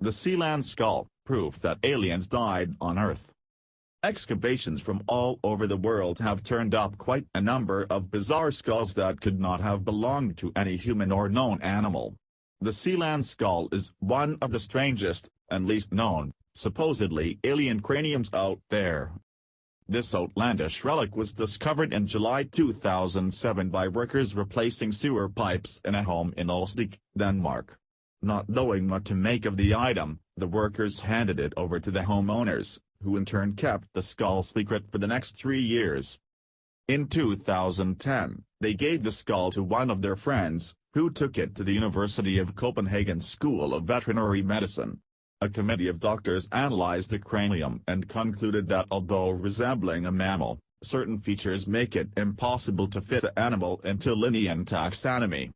The Sealand Skull, proof that aliens died on Earth. Excavations from all over the world have turned up quite a number of bizarre skulls that could not have belonged to any human or known animal. The Sealand Skull is one of the strangest, and least known, supposedly alien craniums out there. This outlandish relic was discovered in July 2007 by workers replacing sewer pipes in a home in Ølstykke, Denmark. Not knowing what to make of the item, the workers handed it over to the homeowners, who in turn kept the skull secret for the next 3 years. In 2010, they gave the skull to one of their friends, who took it to the University of Copenhagen School of Veterinary Medicine. A committee of doctors analyzed the cranium and concluded that although resembling a mammal, certain features make it impossible to fit the animal into Linnaean taxonomy.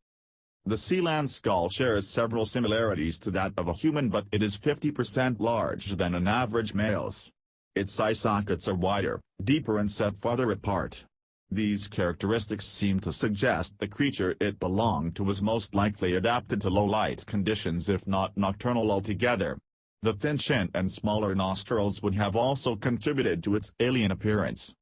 The Sealand Skull shares several similarities to that of a human, but it is 50% larger than an average male's. Its eye sockets are wider, deeper and set farther apart. These characteristics seem to suggest the creature it belonged to was most likely adapted to low-light conditions, if not nocturnal altogether. The thin chin and smaller nostrils would have also contributed to its alien appearance.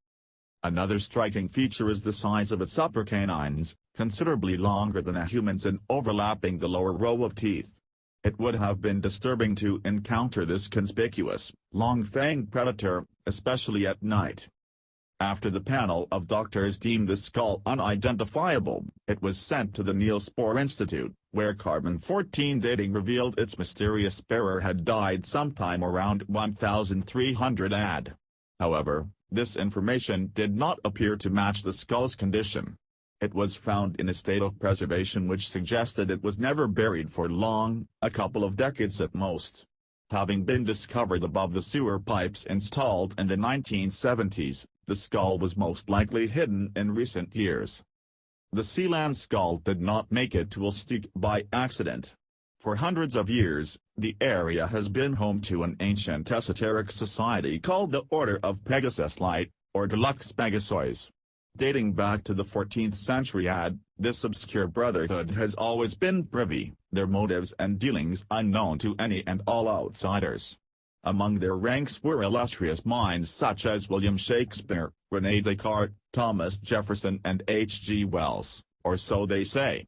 Another striking feature is the size of its upper canines, considerably longer than a human's and overlapping the lower row of teeth. It would have been disturbing to encounter this conspicuous, long-fanged predator, especially at night. After the panel of doctors deemed the skull unidentifiable, it was sent to the Niels Bohr Institute, where carbon-14 dating revealed its mysterious bearer had died sometime around 1300 AD. However, this information did not appear to match the skull's condition. It was found in a state of preservation which suggested it was never buried for long, a couple of decades at most. Having been discovered above the sewer pipes installed in the 1970s, the skull was most likely hidden in recent years. The Sealand Skull did not make it to Ølstykke by accident. For hundreds of years, the area has been home to an ancient esoteric society called the Order of Pegasus Light, or Deluxe Pegasois. Dating back to the 14th century AD, this obscure brotherhood has always been privy, their motives and dealings unknown to any and all outsiders. Among their ranks were illustrious minds such as William Shakespeare, René Descartes, Thomas Jefferson and H.G. Wells, or so they say.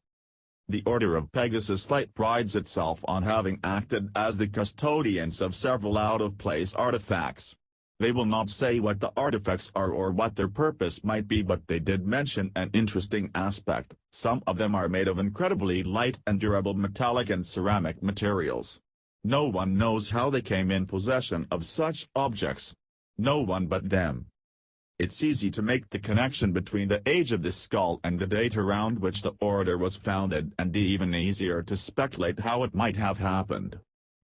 The Order of Pegasus Light prides itself on having acted as the custodians of several out-of-place artifacts. They will not say what the artifacts are or what their purpose might be, but they did mention an interesting aspect: some of them are made of incredibly light and durable metallic and ceramic materials. No one knows how they came in possession of such objects. No one but them. It's easy to make the connection between the age of the skull and the date around which the order was founded, and even easier to speculate how it might have happened.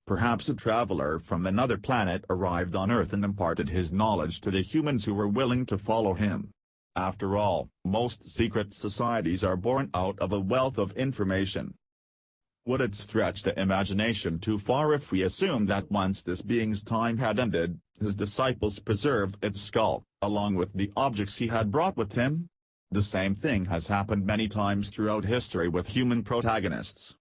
Perhaps a traveler from another planet arrived on Earth and imparted his knowledge to the humans who were willing to follow him. After all, most secret societies are born out of a wealth of information. Would it stretch the imagination too far if we assume that once this being's time had ended, his disciples preserved its skull, along with the objects he had brought with him? The same thing has happened many times throughout history with human protagonists.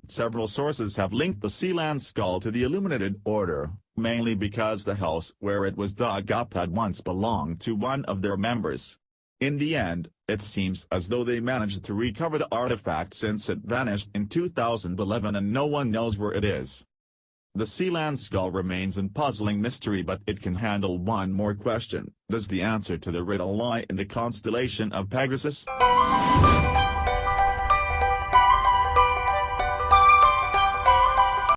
Several sources have linked the Sealand Skull to the Illuminated Order, mainly because the house where it was dug up had once belonged to one of their members. In the end, it seems as though they managed to recover the artifact since it vanished in 2011 and no one knows where it is. The Sealand Skull remains a puzzling mystery, but it can handle one more question: does the answer to the riddle lie in the constellation of Pegasus?